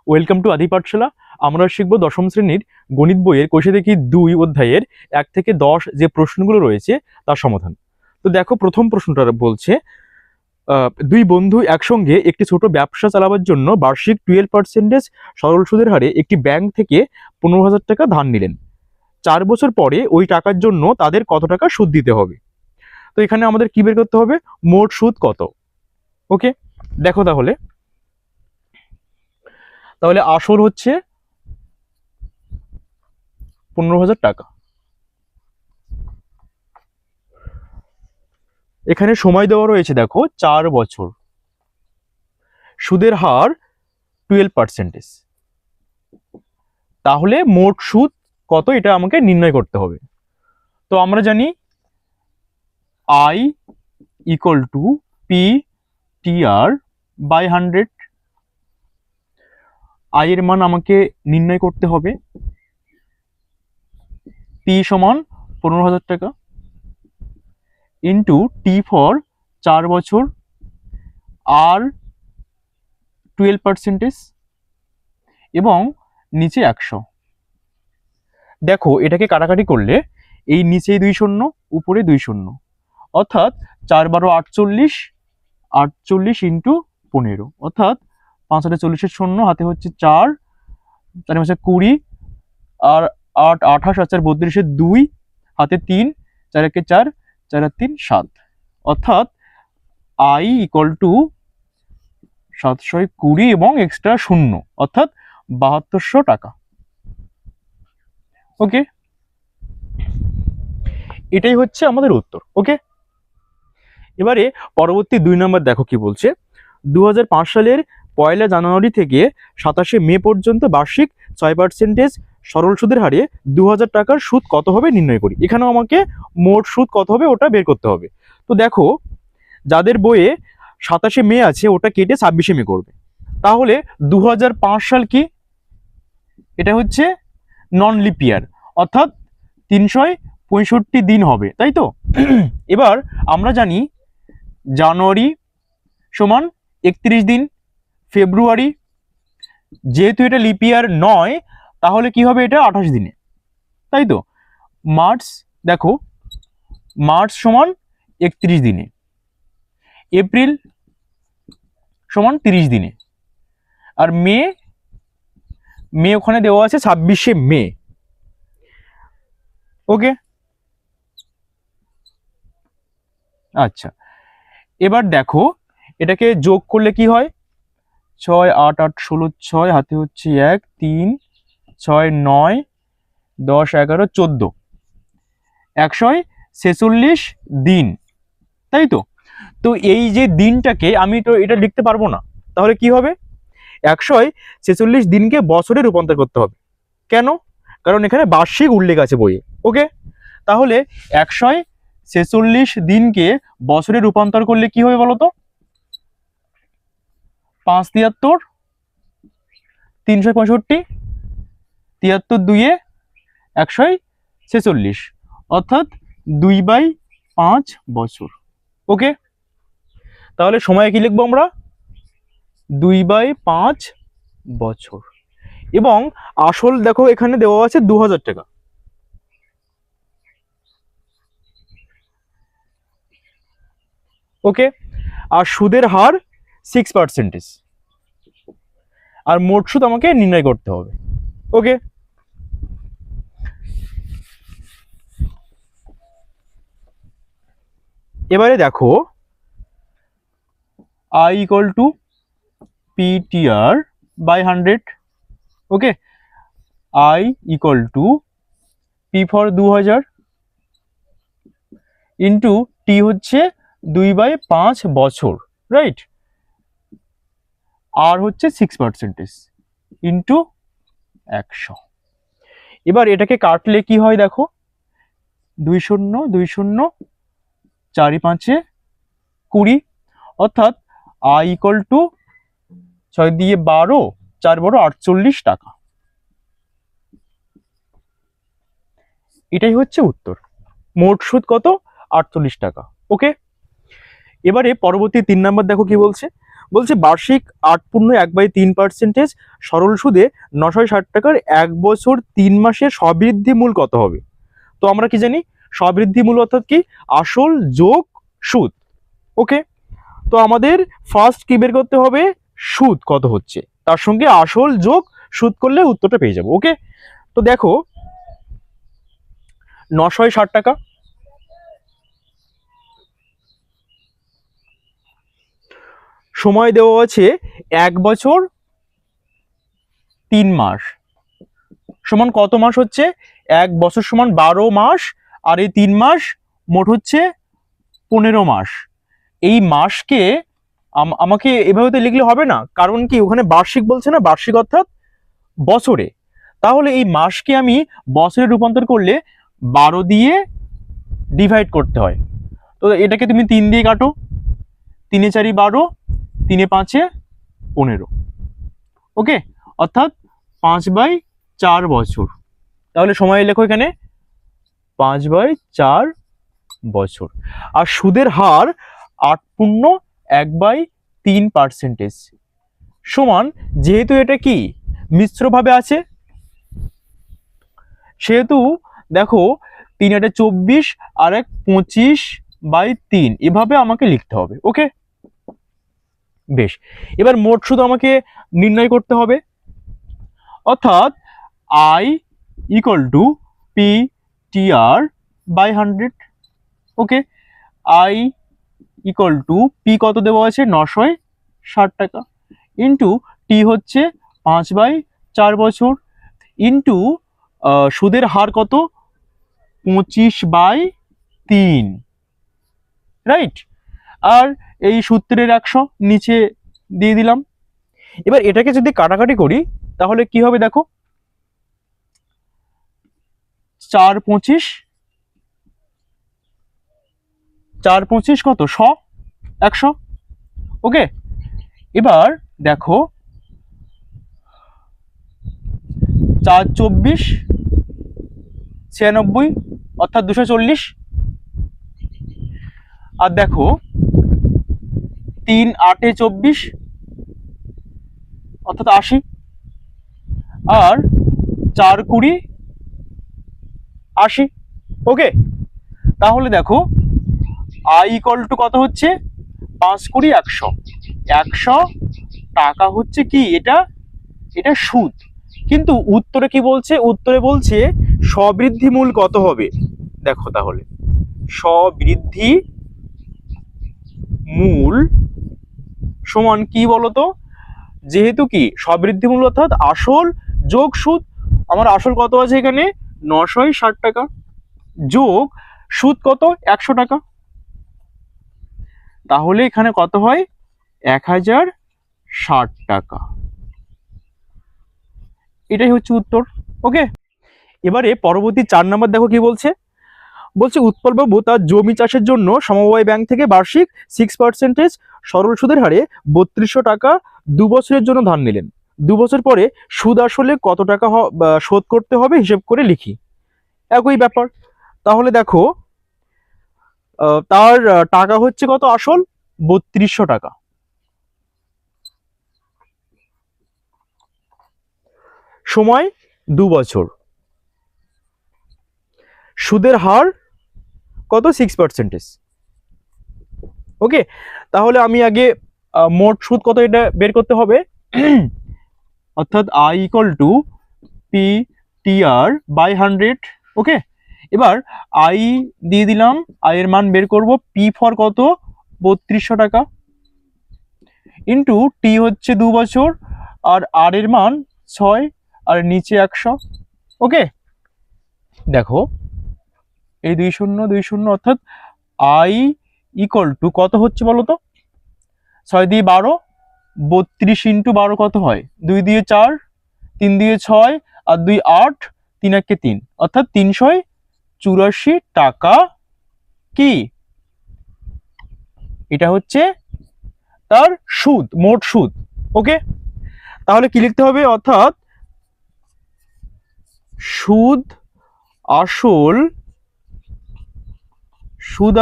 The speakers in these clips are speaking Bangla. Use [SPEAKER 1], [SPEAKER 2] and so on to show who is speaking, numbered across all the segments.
[SPEAKER 1] ওয়েলকাম টু আদি পাঠশালা। আমরা শিখব দশম শ্রেণীর গণিত বইয়ের কোষে দেখি 2 অধ্যায়ের 1 থেকে 10 যে প্রশ্নগুলো রয়েছে তার সমাধান। তো দেখো, প্রথম প্রশ্নটা বলছে দুই বন্ধু একসঙ্গে একটি ছোট ব্যবসা চালাবার জন্য বার্ষিক 12% সরল সুদের হারে একটি ব্যাংক থেকে 15,000 টাকা ধার নিলেন। 4 বছর পরে ওই টাকার জন্য তাদের কত টাকা সুদ দিতে হবে? তো এখানে আমাদের কি বের করতে হবে? মোট সুদ কত। ওকে, দেখো তাহলে আসল হচ্ছে 15,000 টাকা। এখানে সময় দেওয়া রয়েছে, দেখো 4 বছর, সুদের হার 12%। তাহলে মোট সুদ কত এটা আমাকে নির্ণয় করতে হবে। তো আমরা জানি I equal to P T R by 100। I এর মান আমাকে নির্ণয় করতে হবে। পি সমান 15,000 টাকা ইন্টু টি ফর 4 বছর আর 12% এবং নিচে 100। দেখো, এটাকে কাটাকাটি করলে এই নিচে 2 শূন্য, উপরে 2 শূন্য, অর্থাৎ 4 12 48, 48 ইন্টু 15, অর্থাৎ 5 হাতে 40 শূন্য, হাতে হচ্ছে 4, 4 মাসে 20, আর 8 28, 4 32, 2, হাতে 3, 4 একে 4, 4 আর 3 7, অর্থাৎ আই ইকুয়াল টু 720 এবং এক্সট্রা শূন্য, অর্থাৎ 7200 টাকা। ওকে, এটাই হচ্ছে আমাদের উত্তর। ওকে, এবারে পরবর্তী 2 নম্বর দেখো কি বলছে। 2005 সালের 1 জানুয়ারি থেকে 27 মে পর্যন্ত বার্ষিক 6% সরল সুদের হারে 2000 টাকার সুদ কত হবে নির্ণয় করি। এখানেও আমাকে মোট সুদ কত হবে ওটা বের করতে হবে। তো দেখো, যাদের বইয়ে 27 মে আছে ওটা কেটে 26 মে করবে। তাহলে 2005 সাল কি? এটা হচ্ছে নন লিপ ইয়ার, অর্থাৎ 365 দিন হবে, তাই তো? এবার আমরা জানি জানুয়ারি সমান 31 দিন, ফেব্রুয়ারি যেহেতু এটা লিপ ইয়ার নয় তাহলে কি হবে? এটা 28 দিনে, তাই তো? মার্চ, দেখো মার্চ সমান 31 দিনে, এপ্রিল সমান 30 দিনে, আর মে ওখানে দেওয়া আছে 26 মে। ওকে, আচ্ছা, এবার দেখো এটাকে যোগ করলে কি হয়? 6 8 8 16 6, হাতে হচ্ছে 1 3 6 9 10 11 14, 146 দিন, তাই তো? তো এই যে দিনটাকে আমি তো এটা লিখতে পারবো না, তাহলে কি হবে? 146 দিনকে বছরে রূপান্তর করতে হবে। কেন? কারণ এখানে বার্ষিক উল্লেখ আছে বইয়ে। ওকে, তাহলে 146 দিনকে বছরে রূপান্তর করলে কি হবে বলতো? 5 73 365, 73 2 146, অর্থাৎ 2/5 বছর। ওকে, তাহলে সময় কি লিখবো আমরা? 2/5 বছর। এবং আসল দেখো এখানে দেওয়া আছে 2000 টাকা। ওকে, আর সুদের হার 6%, আর মোট সুদ আমাকে নির্ণয় করতে হবে। ওকে, এবারে দেখো I equal to PTR by 100। Okay, I equal to P for 2000 into T হচ্ছে 2/5 বছর, রাইট, আর হচ্ছে 6% ইন্টু 100। এবার এটাকে কাটলে কি হয় দেখো, 2 শূন্য 2 শূন্য, 4 5 20, অর্থাৎ I ইকুয়াল টু 6 দিয়ে 12, 4 12 48 টাকা। এটাই হচ্ছে উত্তর। মোট সুদ কত? 48 টাকা। ওকে, এবারে পরবর্তী 3 নম্বর দেখো কি বলছে। বলছে বার্ষিক 8.1/3% সরল সুদে 960 টাকার 1 বছর 3 মাসের সবৃদ্ধি মূল কত হবে? তো আমরা কি জানি সবৃদ্ধি মূল অর্থাৎ কি আসল যোগ সুদ। ওকে, তো আমাদের ফার্স্ট কি বের করতে হবে, সুদ কত হচ্ছে, তার সঙ্গে আসল যোগ সুদ করলে উত্তরটা পেয়ে যাবো। ওকে, তো দেখো 960 টাকা, সময় দেওয়া আছে 1 বছর 3 মাস, সমান কত মাস হচ্ছে, 1 বছর সমান 12 মাস, আর এই 3 মাস মোট হচ্ছে 15 মাস। এই মাসকে আমাকে এভাবে তো লিখলে হবে না, কারণ কি ওখানে বার্ষিক বলছে না, বার্ষিক অর্থাৎ বছরে। তাহলে এই মাসকে আমি বছরে রূপান্তর করলে 12 দিয়ে ডিভাইড করতে হয়। তো এটাকে তুমি 3 দিয়ে কাটো, 3 এ 4 12, 3 এ 5 15। ওকে, অর্থাৎ 5/4 বছর। তাহলে সময় লেখো এখানে 5/4 বছর। আর সুদের হার 8.1/3% সমান, যেহেতু এটা কি মিশ্রভাবে আছে সেহেতু দেখো 3 × 24 আর 1 25/3 এভাবে আমাকে লিখতে হবে। ওকে, বেশ, এবার মোট সুদ আমাকে নির্ণয় করতে হবে, অর্থাৎ I = PTR/100। Okay, I = P কত দেওয়া আছে 960 টাকা, ইন্টু টি হচ্ছে 5/4 বছর, ইন্টু সুদের হার কত 25/3, রাইট। আর এই সূত্রের 100 নিচে দিয়ে দিলাম। এবার এটাকে যদি কাটাকাটি করি তাহলে কি হবে দেখো, 4 25, 4 25 কত 100। ওকে, এবার দেখো 4 24 96 অর্থাৎ 240, আর দেখো 3 8 24 অর্থাৎ 80, আর 4 20 80। ওকে, তাহলে দেখো I = কত হচ্ছে 5 20 100, 100 টাকা হচ্ছে কি এটা সুদ। কিন্তু উত্তরে কি বলছে, উত্তরে বলছে সবৃদ্ধি মূল কত হবে। দেখো তাহলে সবৃদ্ধি মূল সমান কি বলতো, যেহেতু কি সবৃদ্ধি মূল অর্থাৎ আসল যোগ সুদ, আমার আসল কত আছে এখানে 960 টাকা, যোগ সুদ কত 100 টাকা, তাহলে এখানে কত হয় 1060 টাকা। এটাই হচ্ছে উত্তর। ওকে, এবারে পরবর্তী 4 নম্বর দেখো কি বলছে, উৎপলবাবু তার জমি চাষের জন্য সমবায় ব্যাংক থেকে বার্ষিক 6% সরল সুদের হারে 3200 টাকা 2 বছরের জন্য ধার নিলেন। 2 বছর পরে সুদ আসলে কত টাকা শোধ করতে হবে হিসেব করে লিখি। একই ব্যাপার। তাহলে দেখো তার টাকা হচ্ছে কত আসল 3200 টাকা, সময় 2 বছর, সুদের হার কত 6%। ওকে, তাহলে আমি আগে মোট সুদ কত এটা বের করতে হবে, অর্থাৎ I = PTR/100। ওকে, এবার I দিয়ে দিলাম, I এর মান বের করব, P ফর কত 3200 টাকা, ইন্টু টি হচ্ছে 2 বছর, আর R এর মান 6, আর নিচে 100। ওকে, দেখো এই 2 0 2 0 অর্থাৎ I = কত হচ্ছে বলো তো, 6 দিয়ে 12, 32 × 12 কত হয়, 2 দিয়ে 4, 3 দিয়ে 6, আর 2 8, 3 1 3 অর্থাৎ 384 টাকা। কি এটা হচ্ছে তার সুদ, মোট সুদ। ওকে, তাহলে কি লিখতে হবে, অর্থাৎ সুদ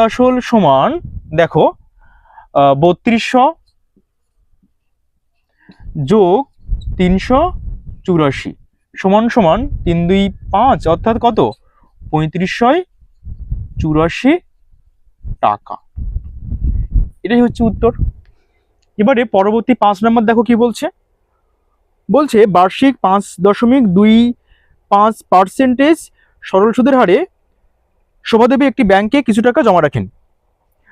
[SPEAKER 1] আসল সমান দেখো 3200 যোগ 384 সমান সমান 3 2 5 অর্থাৎ কত 3584 টাকা। এটাই হচ্ছে উত্তর। এবারে পরবর্তী 5 নম্বর দেখো কি বলছে। বলছে বার্ষিক 5.25% সরল সুদের হারে শোভাদেবী একটি ব্যাংকে কিছু টাকা জমা রাখেন।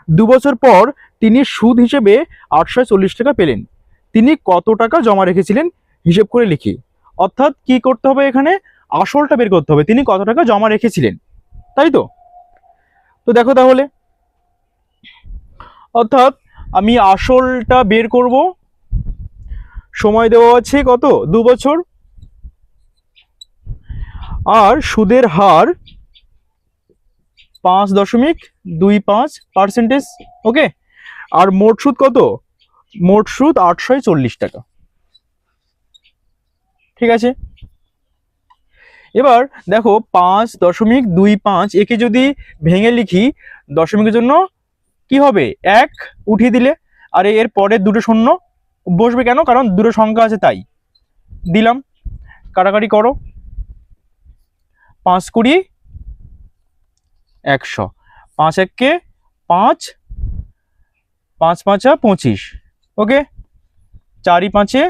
[SPEAKER 1] 2 বছর পর তিনি সুদ হিসেবে 840 টাকা পেলেন। তিনি কত টাকা জমা রেখেছিলেন হিসেব করে লিখি। অর্থাৎ কি করতে হবে, এখানে আসলটা বের করতে হবে, তিনি কত টাকা জমা রেখেছিলেন, তাই তো। তো দেখো তাহলে, অর্থাৎ আমি আসলটা বের করব। সময় দেওয়া আছে কত 2 বছর, আর সুদের হার 5.25%। ওকে, আর মোট সুদ কত, মোট সুদ 840 টাকা। ঠিক আছে, এবার দেখো 5.25 একে যদি ভেঙে লিখি দশমিকের জন্য কি হবে, 1 উঠিয়ে দিলে, আর এর পরে দুটো শূন্য বসবে কেন, কারণ দুটো সংখ্যা আছে তাই দিলাম। কাটাকাটি করো, 5 20 100, 5 1 5, 5 5 25, ওকে, 4 5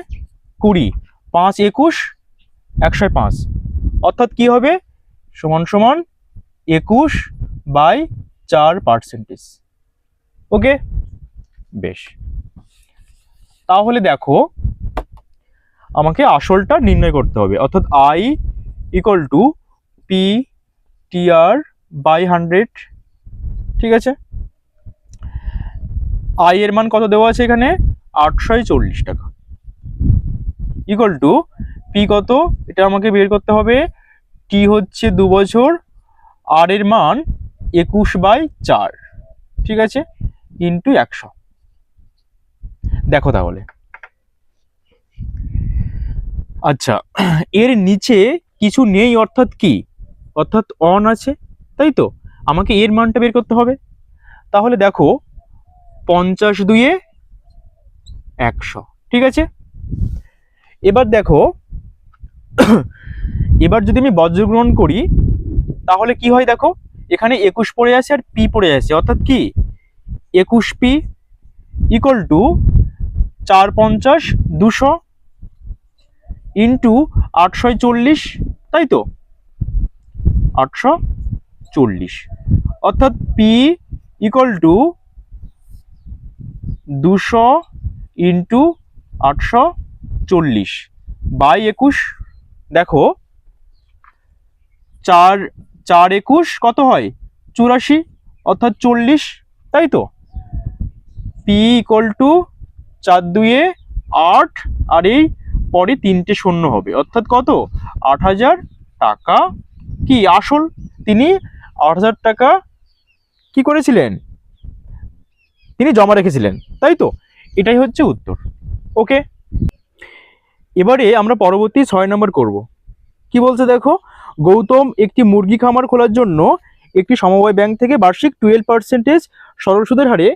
[SPEAKER 1] 20, 5 21 105, অর্থাৎ কি হবে সমান সমান 21/4%। ওকে, বেশ, তাহলে দেখো আমাকে আসলটা নির্ণয় করতে হবে, অর্থাৎ I = PTR/100। ঠিক আছে, I এর মান কত দেওয়া আছে এখানে 840 টাকা, ইকুয়াল টু P কত, এটা আমাকে বের করতে হবে। T হচ্ছে 2 বছর, R এর মান 21/4, ঠিক আছে, ইন্টু 100। দেখো তাহলে, আচ্ছা এর নিচে কিছু নেই, অর্থাৎ কি, অর্থাৎ অন আছে, তাই তো, আমাকে এর মানটা বের করতে হবে। তাহলে দেখো 50 2 100, ঠিক আছে। এবার দেখো এবার যদি আমি বজ্রগ্রহণ করি তাহলে কি হয়, দেখো এখানে 21 পড়ে আছে আর P পড়ে আছে, অর্থাৎ কি 21P ইকুয়াল টু 4 50 200 ইন্টু 840, তাই তো 840, অর্থাৎ P ইকুয়াল টু 200 ইন্টু 840/21। দেখো 4 4 21 কত হয় 84, অর্থাৎ 40, তাই তো। P ইকুয়াল টু 4 2 8, আর এই পরে 3টে শূন্য হবে, অর্থাৎ কত 8000 টাকা কি আসল, তিনি 8000 টাকা কি করেছিলেন, তিনি জমা রেখেছিলেন, তাই তো। এটাই হচ্ছে উত্তর। ওকে, এবারে আমরা পরবর্তী 6 নম্বর করব। কি বলছে দেখো, গৌতম একটি মুরগি খামার খোলার জন্য একটি সমবায় ব্যাংক থেকে বার্ষিক 12% সরল সুদের হারে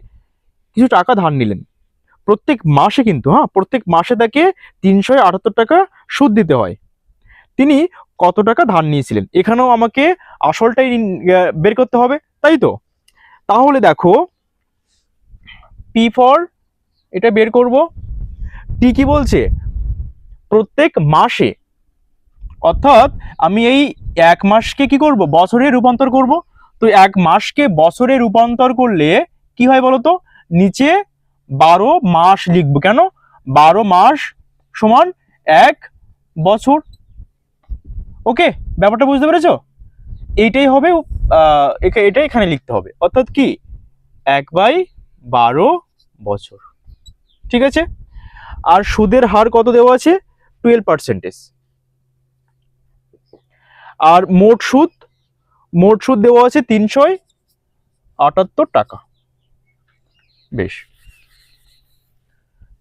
[SPEAKER 1] কিছু টাকা ধার নিলেন। প্রত্যেক মাসে কিন্তু প্রত্যেক মাসে তাকে 378 টাকা সুদ দিতে হয়। তিনি কত টাকা ধার নিয়েছিলেন, এখানেও আমাকে আসলটাই বের করতে হবে, তাই তো। তাহলে দেখো P ফর এটা বের করব, T কি বলছে প্রত্যেক মাসে, অর্থাৎ আমি এই 1 মাসকে কি করব বছরে রূপান্তর করব। তো 1 মাসকে বছরে রূপান্তর করলে কি হয় বলতো, নিচে 12 মাস লিখবো, কেন 12 মাস সমান 1 বছর। ওকে, ব্যাপারটা বুঝতে পেরেছো, এইটাই হবে, এটা এখানে লিখতে হবে, অর্থাৎ কি 1/12 বছর। ঠিক আছে, আর সুদের হার কত দেওয়া আছে 12%, আর মোট সুদ দেওয়া আছে 378 টাকা। বেশ,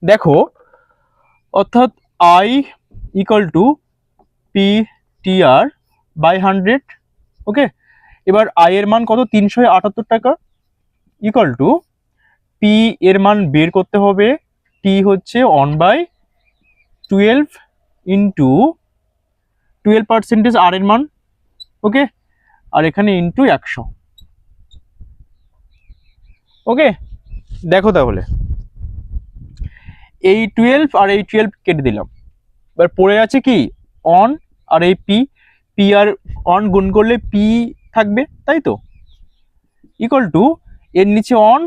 [SPEAKER 1] দেখো অর্থাৎ I = PTR/100। ওকে, এবার I এর মান কত 378 টাকা, ইকুয়াল টু P এর মান বের করতে হবে, T হচ্ছে 1/12, 12 ইন্টু 12% আর এর মান, ওকে, আর এখানে ইন্টু 100। ওকে, দেখো তাহলে এই 12 আর এই 12 কেটে দিলাম, এবার পড়ে আছে কি অন আর এই পি, পি আর অন গুণ করলে পি থাকবে, তাই তো, ইকুয়াল টু এর নিচে অন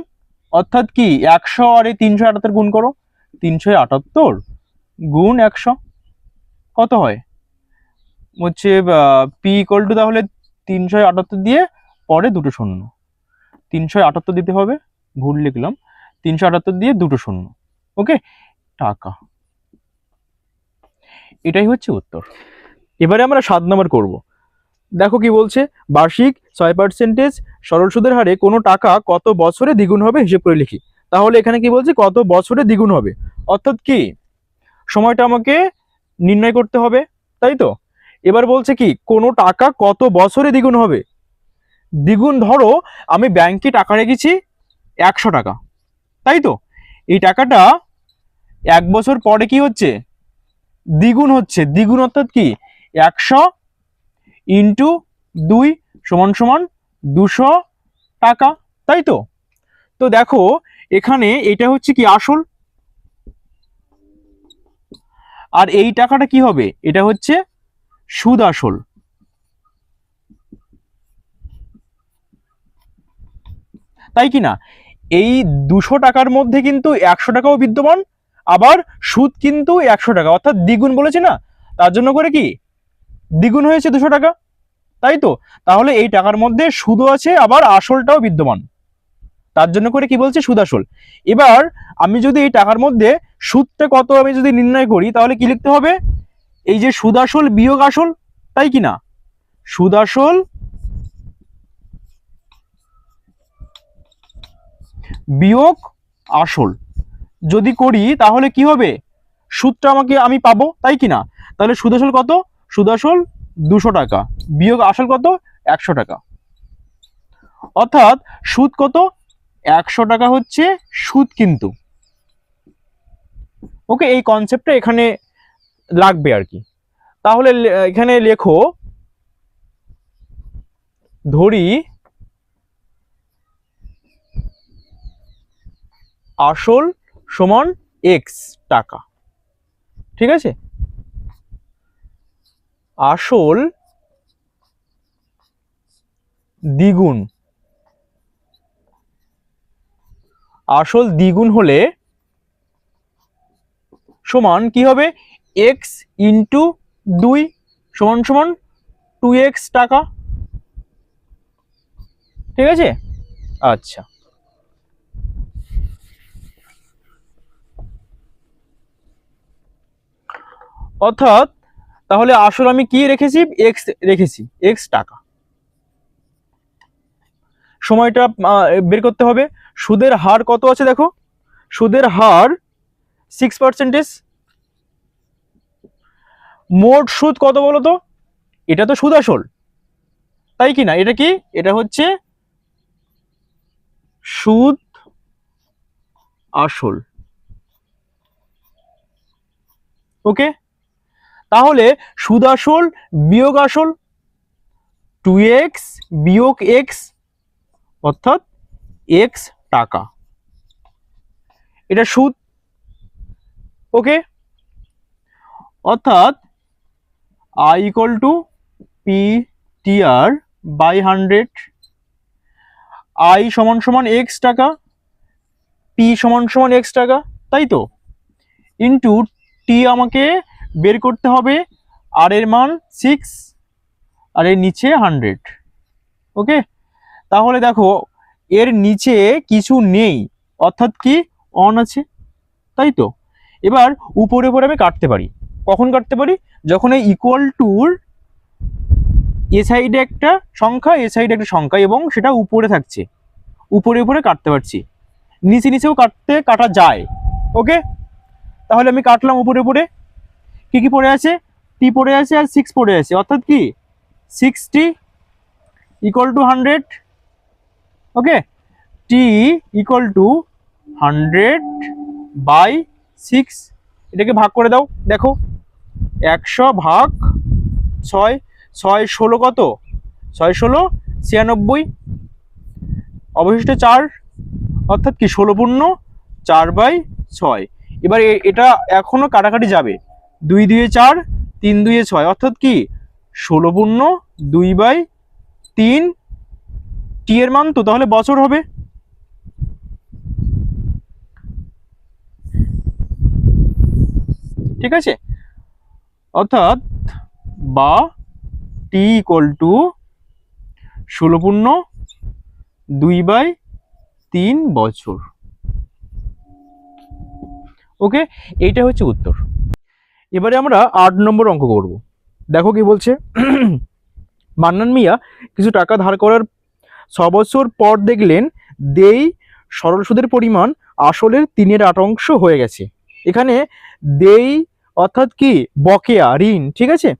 [SPEAKER 1] অর্থাৎ কি 100 আর এই 378 গুণ করো, 378 গুণ 100 কত হয় হচ্ছে পি ইকুয়াল টু তাহলে 378 দিয়ে পরে দুটো শূন্য, 378 দিতে হবে, ভুল লিখলাম, 378 দিয়ে দুটো শূন্য, ওকে, টাকা। এটাই হচ্ছে উত্তর। এবারে আমরা 7 নম্বর করব। দেখো কি বলছে, বার্ষিক 6% সরল সুদের হারে কোনো টাকা কত বছরে দ্বিগুণ হবে হিসেব করে লিখি। তাহলে এখানে কি বলছে, কত বছরে দ্বিগুণ হবে, অর্থাৎ কি সময়টা আমাকে নির্ণয় করতে হবে, তাই তো। এবার বলছে কি কোনো টাকা কত বছরে দ্বিগুণ হবে। দ্বিগুণ ধরো আমি ব্যাংকে টাকা রেখেছি 100 টাকা, তাই তো, এই টাকাটা 1 বছর পরে কি হচ্ছে, দ্বিগুণ হচ্ছে। দ্বিগুণ অর্থাৎ কি 100 ইন্টু 2 সমান সমান 200 টাকা, তাই তো। তো দেখো এখানে এটা হচ্ছে কি আসল, আর এই টাকাটা কি হবে, এটা হচ্ছে সুদ আসল, তাই কি না। এই 200 টাকার মধ্যে কিন্তু 100 টাকাও বিদ্যমান, আবার সুদ কিন্তু 100 টাকা, অর্থাৎ দ্বিগুণ বলেছে না, তার জন্য করে কি দ্বিগুণ হয়েছে 200 টাকা, তাই তো। তাহলে এই টাকার মধ্যে সুদও আছে আবার আসলটাও বিদ্যমান, তার জন্য করে কি বলছে সুদ আসল। এবার আমি যদি এই টাকার মধ্যে সুদটা কত আমি যদি নির্ণয় করি, তাহলে কি লিখতে হবে, এই যে সুদ আসল বিয়োগ আসল, তাই কি না, সুদ আসল বিয়োগ আসল যদি করি তাহলে কি হবে, সুদটা আমি পাবো, তাই কি না। তাহলে সুদ আসল কত, সুদ আসল 200 টাকা বিয়োগ আসল কত 100 টাকা, অর্থাৎ সুদ কত 100 টাকা হচ্ছে সুদ কিন্তু, ওকে, এই কনসেপ্টটা এখানে লাগবে আর কি। তাহলে এখানে লেখো, ধরি আসল সমান এক্স টাকা, ঠিক আছে, আসল দ্বিগুণ, আসল দ্বিগুণ হলে সমান কি হবে, এক্স ইন্টু 2 সমান সমান 2x টাকা, ঠিক আছে। আচ্ছা, অর্থাৎ তাহলে আসল আমি কি রেখেছি, এক্স রেখেছি, এক্স টাকা। সময়টা বের করতে হবে। সুদের হার কত আছে দেখো, সুদের হার 6%। মোট সুদ কত বলো তো, এটা তো সুদ আসল, তাই কি না, এটা কি, এটা হচ্ছে সুদ আসল, ওকে। তাহলে সুদ আসল বিয়োগ আসল 2x বিয়োগ x অর্থাৎ x টাকা, এটা সুদ, ওকে। অর্থাৎ I equal to PTR by 100, I সমান সমান x টাকা, P সমান সমান x টাকা, তাই তো, ইন্টু T আমাকে বের করতে হবে, আর এর মান 6 আর এর নিচে 100, ওকে। তাহলে দেখো এর নিচে কিছু নেই, অর্থাৎ কি অন আছে, তাই তো। এবার উপরে উপরে আমি কাটতে পারি, কখন কাটতে পারি, যখন এই ইকুয়াল টুর এ সাইডে একটা সংখ্যা এ সাইডে একটা সংখ্যা এবং সেটা উপরে থাকছে, উপরে উপরে কাটতে পারছি, নিচে নিচেও কাটা যায়, ওকে। তাহলে আমি কাটলাম উপরে উপরে, কি কি পড়ে আছে, টি পড়ে আছে আর 6 পড়ে আছে, অর্থাৎ কি 60 equal to 100, okay, T equal to 100 by 6, এটাকে ভাগ করে দাও। দেখো 100 ভাগ 6, 6 16 কত, 6 16 96, অবশিষ্ট 4, অর্থাৎ কি 16 পূর্ণ 4/6। এবার এটা এখনো কাটাকাটি যাবে, 2 2 4, 3 2 6, অর্থাৎ কি 16 পূর্ণ 2/3। টি এর মান তো তাহলে বছর হবে। ঠিক আছে, অর্থাৎ বা টি ইকুয়াল টু 16 পূর্ণ 2/3 বছর। ওকে, এইটা হচ্ছে উত্তর। এবারে আমরা 8 নম্বর অঙ্ক করব। দেখো কি বলছে। মান্নান মিয়া কিছু টাকা ধার করার 6 বছর পর দেখলেন দেই সরল সুদের পরিমাণ আসলের 3/8 হয়ে গেছে। এখানে দেই অর্থাৎ কি বকেয়া ঋণ। ঠিক আছে,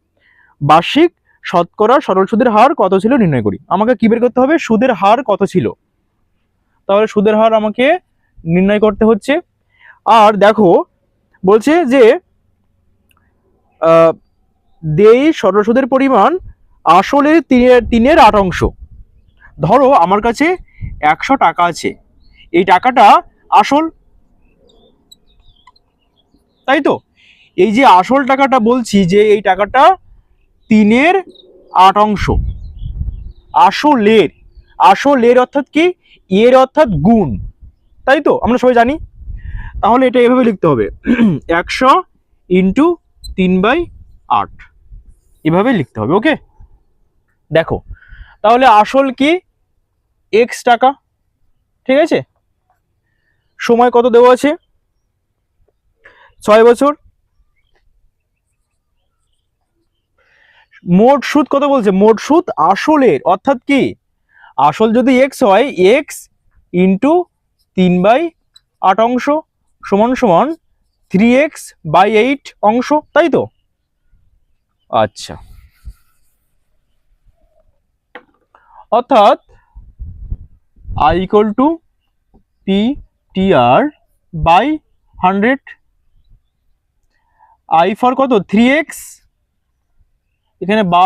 [SPEAKER 1] বার্ষিক শতকরা সরল সুদের হার কত ছিল নির্ণয় করি। আমাকে কি বের করতে হবে, সুদের হার কত ছিল। তাহলে সুদের হার আমাকে নির্ণয় করতে হচ্ছে। আর দেখো বলছে যে দেই সরল সুদের পরিমাণ আসলের 3/8। ধরো আমার কাছে 100 টাকা আছে, এই টাকাটা আসল, তাই তো। এই যে আসল টাকাটা বলছি যে এই টাকাটা 3/8, আসলের, আসলের অর্থাৎ কি, এর অর্থাৎ গুণ, তাই তো আমরা সবাই জানি। তাহলে এটা এভাবে লিখতে হবে 100 ইন্টু 3/8, এভাবে লিখতে হবে। ওকে, দেখো তাহলে আসল কি x টাকা। ঠিক আছে, সময় কত দেওয়া আছে, 6 বছর। মোট সুদ কত বলছে, মোট সুদ আসলের অর্থাৎ কি আসল যদি x হয় x ইন্টু 3/8 সমান সমান 3x/8 অংশ, তাই তো। আচ্ছা, অর্থাৎ I equal two PTR/100। I for কত 3x, এখানে বা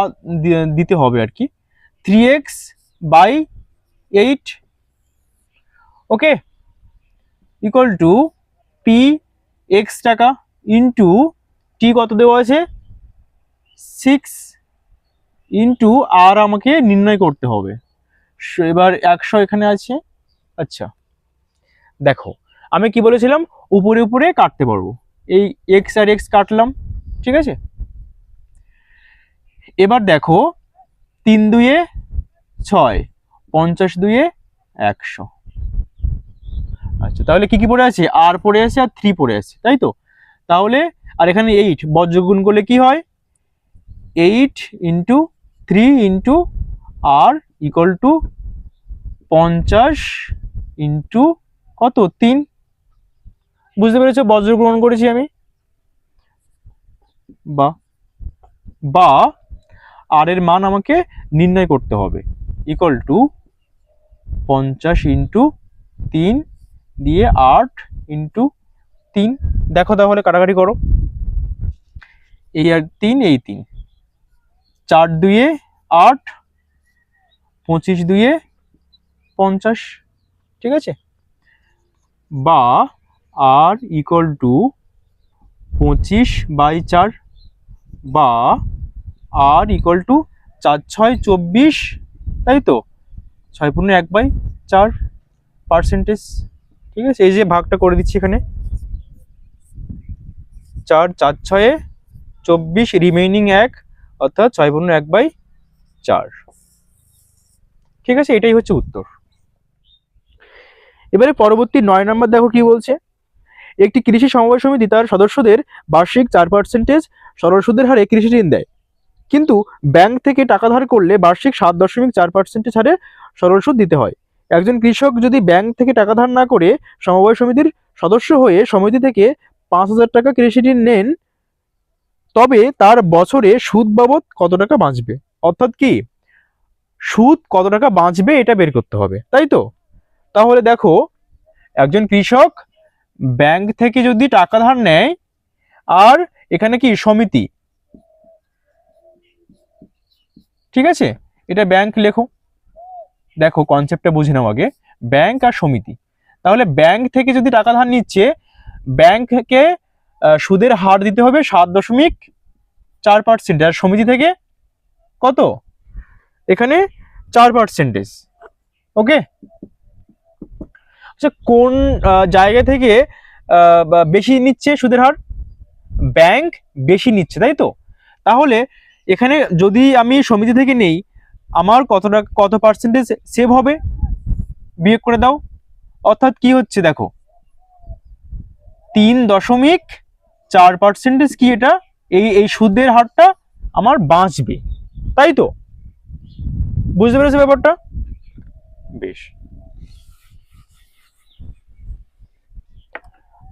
[SPEAKER 1] দিতে হবে আর কি, 3x/8। Okay, equal to P x টাকা ইন্টু টি কত দেওয়া আছে 6 ইন্টু আর আমাকে নির্ণয় করতে হবে। এবার 100 এখানে আছে। আচ্ছা দেখো আমি কি বলেছিলাম, উপরে উপরে কাটতে পারবো, এই এক্স আর এক্স কাটলাম। ঠিক আছে, এবার দেখো 3 2 6, 50 2 100। আচ্ছা তাহলে কি কি পড়ে আছে, আর পড়ে আছে আর 3 পড়ে আছে, তাই তো। তাহলে আর এখানে 8 বজ্রগুণ করলে কি হয়, 8 into 3 into R equal to 50 into কত 3। বুঝতে পেরেছো, বজ্র গ্রহণ করেছি আমি। বা আর এর মান আমাকে নির্ণয় করতে হবে, ইকুয়াল টু 50 ইন্টু 3 দিয়ে 8 ইন্টু 3। দেখো তাহলে কাটাকাটি করো, এই আর 3 এই 3, 4 2 8, 25 2 50। ঠিক আছে, বা আর ইকুয়াল টু 25/4, বা আর ইকুয়াল টু 4 6 24, তাই তো, 6 পূর্ণ 1/4 পার্সেন্টেজ। ঠিক আছে, এই যে ভাগটা করে দিচ্ছি এখানে, 4 4 6 24, রিমেইনিং 1, অর্থাৎ 6 পূর্ণ 1/4। ঠিক আছে, এটাই হচ্ছে উত্তর। এবারে পরবর্তী 9 নম্বর দেখো কি বলছে। একটি কৃষি সমবায় সমিতি তার সদস্যদের বার্ষিক 4% সরল সুদের হারে কৃষি ঋণ দেয়, কিন্তু ব্যাংক থেকে টাকা ধার করলে বার্ষিক 7.4% হারে সরল সুদ দিতে হয়। একজন কৃষক যদি ব্যাংক থেকে টাকা ধার না করে সমবায় সমিতির সদস্য হয়ে সমিতি থেকে 5,000 টাকা কৃষি ঋণ নেন, তবে তার বছরে সুদ বাবদ কত টাকা বাঁচবে। অর্থাৎ কি সুদ কত টাকা বাঁচবে এটা বের করতে হবে, তাই তো। তাহলে দেখো একজন কৃষক ব্যাংক থেকে যদি টাকা ধার নেয় আর এখানে কি সমিতি, ঠিক আছে। এটা ব্যাংক লেখো, দেখো কনসেপ্টটা বুঝে নাও আগে, ব্যাংক আর সমিতি। তাহলে ব্যাংক থেকে যদি টাকা ধার নিচ্ছে, ব্যাংককে সুদের হার দিতে হবে 7.4%, আর সমিতি থেকে কত, এখানে 4%। ওকে, আচ্ছা কোন জায়গা থেকে বেশি নিচ্ছে সুদের হার? ব্যাংক বেশি নিচ্ছে, তাই তো। তাহলে এখানে যদি আমি সমিতি থেকে নেই, আমার কত পার্সেন্টেজ সেভ হবে, বিয়োগ করে দাও। অর্থাৎ কি হচ্ছে দেখো, 3.4% কি এটা, এই সুদের হারটা আমার বাঁচবে, তাই তো। বুঝতে পেরেছো ব্যাপারটা? বেশ,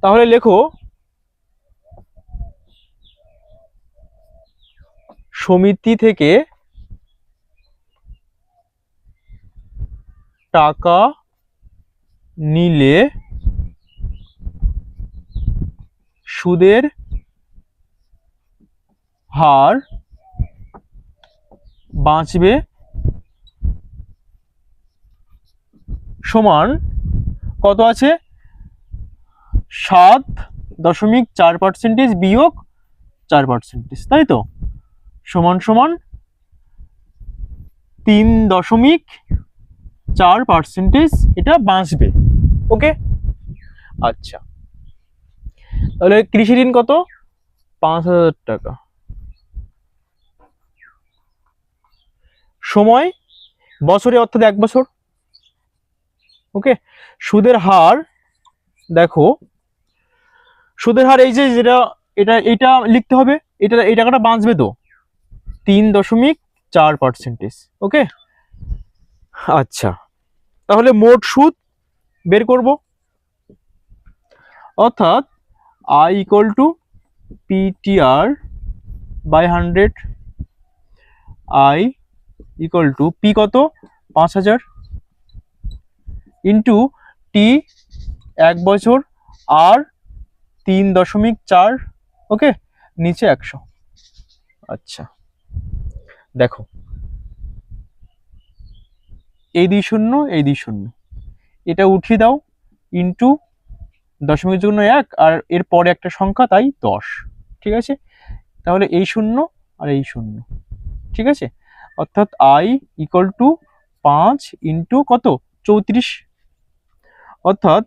[SPEAKER 1] তাহলে লেখো সমিতি থেকে টাকা নিলে সুদের হার বাঁচবে সমান কত আছে, 7.4% বিয়োগ 4%, তাই তো, সমান সমান 3.4% এটা বাঁচবে। ওকে, আচ্ছা, তাহলে কৃষি ঋণ কত, 5,000 টাকা। সময় বছরে, অর্থাৎ 1 বছর। ওকে, সুদের হার দেখো, সুদের হার এই যে যেটা, এটা লিখতে হবে, এই টাকাটা বাঁচবে তো 3.4%। ওকে, আচ্ছা, তাহলে মোট সুদ বের করব, অর্থাৎ I equal to PTR by 100, I equal to P কত, 5,000, ইন্টু T 1 বছর, আর 3.4, ওকে, নিচে 100। আচ্ছা, দেখো এই 2 শূন্য, এই 2 শূন্য, এটা উঠিয়ে দাও, ইন্টু দশমিকের জন্য 1, আর এর পরে একটা সংখ্যা, তাই 10, ঠিক আছে। তাহলে এই শূন্য আর এই শূন্য, ঠিক আছে। অর্থাৎ I ইকুয়াল টু 5 ইন্টু কত, 34, অর্থাৎ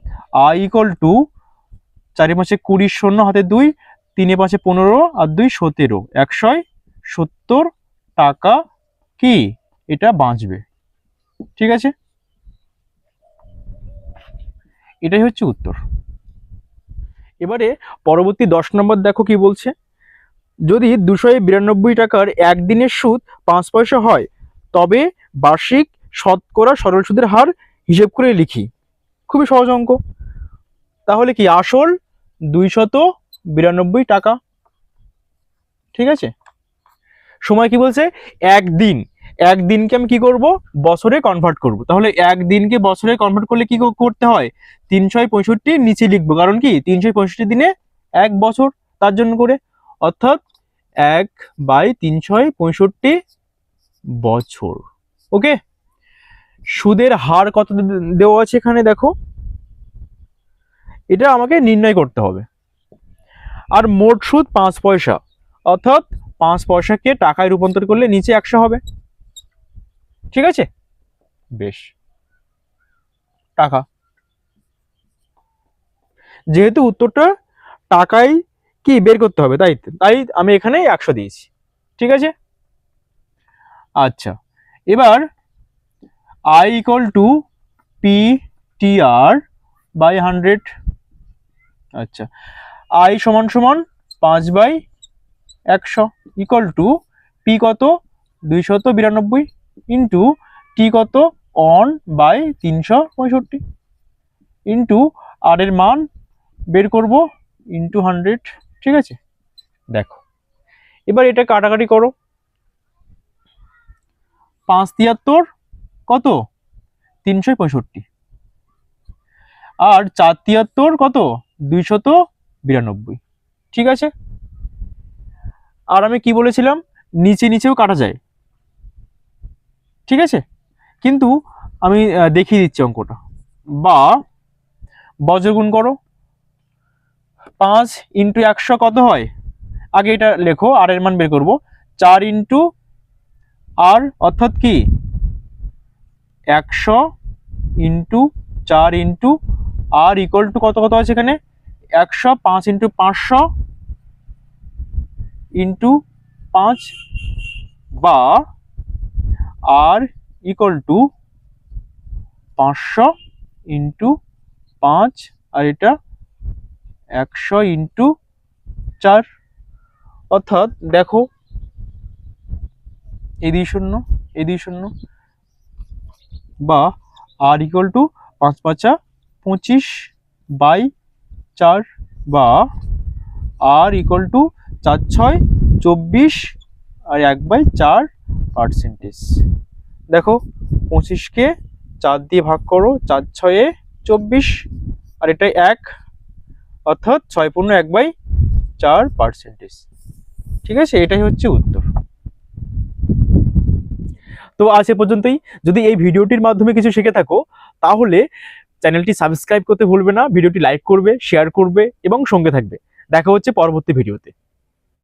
[SPEAKER 1] I ইকুয়াল টু 4 5 20, শূন্য হাতে 2, 3 5 15, আর 2 17, 170 টাকা কি এটা বাঁচবে, ঠিক আছে। এটাই হচ্ছে উত্তর। এবারে পরবর্তী 10 নম্বর দেখো কি বলছে, যদি 292 টাকার একদিনের সুদ 5 পয়সা হয়, তবে বার্ষিক শতকরা সরল সুদের হার হিসেব করে লিখি। খুবই সহজ অঙ্ক। তাহলে কি, আসল 292 টাকা, ঠিক আছে। সময় কি বলছে, একদিন, একদিনকে আমি কি করব, বছরে কনভার্ট করব। তাহলে একদিনকে বছরে কনভার্ট করলে কি করতে হয়, 365 নিচে লিখবো, কারণ কি 365 দিনে 1 বছর, তার জন্য করে, অর্থাৎ 1/365 বছর। ওকে, সুদের হার কত দেওয়া আছে এখানে দেখো, এটা আমাকে নির্ণয় করতে হবে। আর মোট সুদ 5 পয়সা, অর্থাৎ 5 পয়সাকে টাকায় রূপান্তর করলে নিচে 100 হবে, ঠিক আছে। বেশ, টাকা, যেহেতু উত্তরটা টাকায় কি বের করতে হবে, তাই আমি এখানে 100 দিয়েছি, ঠিক আছে। আচ্ছা, এবার I equal to PTR by 100, আচ্ছা, I সমান সমান 5/100 ইকুয়াল টু P কত, 292, ইন্টু T কত, 1/365, ইন্টু আর এর মান বের করব, ইন্টু 100, ঠিক আছে। দেখো এবার এটা কাটাকাটি করো, 5×73 কত, 365, আর 4×73 কত, 292, ঠিক আছে। আর আমি কি বলেছিলাম, নিচে নিচেও কাটা যায়, ঠিক আছে। কিন্তু আমি দেখিয়ে দিচ্ছি অঙ্কটা। বা বজ্রগুণ করো, 5 ইন্টু 100 কত হয়, আগে এটা লেখো, আর এর মান বের করবো, 4 ইন্টু আর অর্থাৎ কি 100 into 4 into R equal to কত কত আছে এখানে 100, 5 ইন্টু 500 ইন্টু 5, বা আর ইকুয়াল টু 500 ইন্টু 5 আর এটা 100 ইন্টু 4। অর্থাৎ দেখো এই 0 এই 0, বা আর ইকুয়াল টু 5 5 25 বাই 4, বা আর ইকুয়াল টু 4 6 24 আর 1/4%। দেখো 25কে 4 দিয়ে ভাগ করো, 4 6 24 আর এটা 1, অর্থাৎ 6 পূর্ণ 1/4%। ঠিক আছে, এটাই হচ্ছে উত্তর। তো আজ এ পর্যন্তই। যদি এই ভিডিওটির মাধ্যমে কিছু শিখে থাকো তাহলে চ্যানেলটি সাবস্ক্রাইব করতে ভুলবে না, ভিডিওটি লাইক করবে, শেয়ার করবে এবং সঙ্গে থাকবে। দেখা হচ্ছে পরবর্তী ভিডিওতে।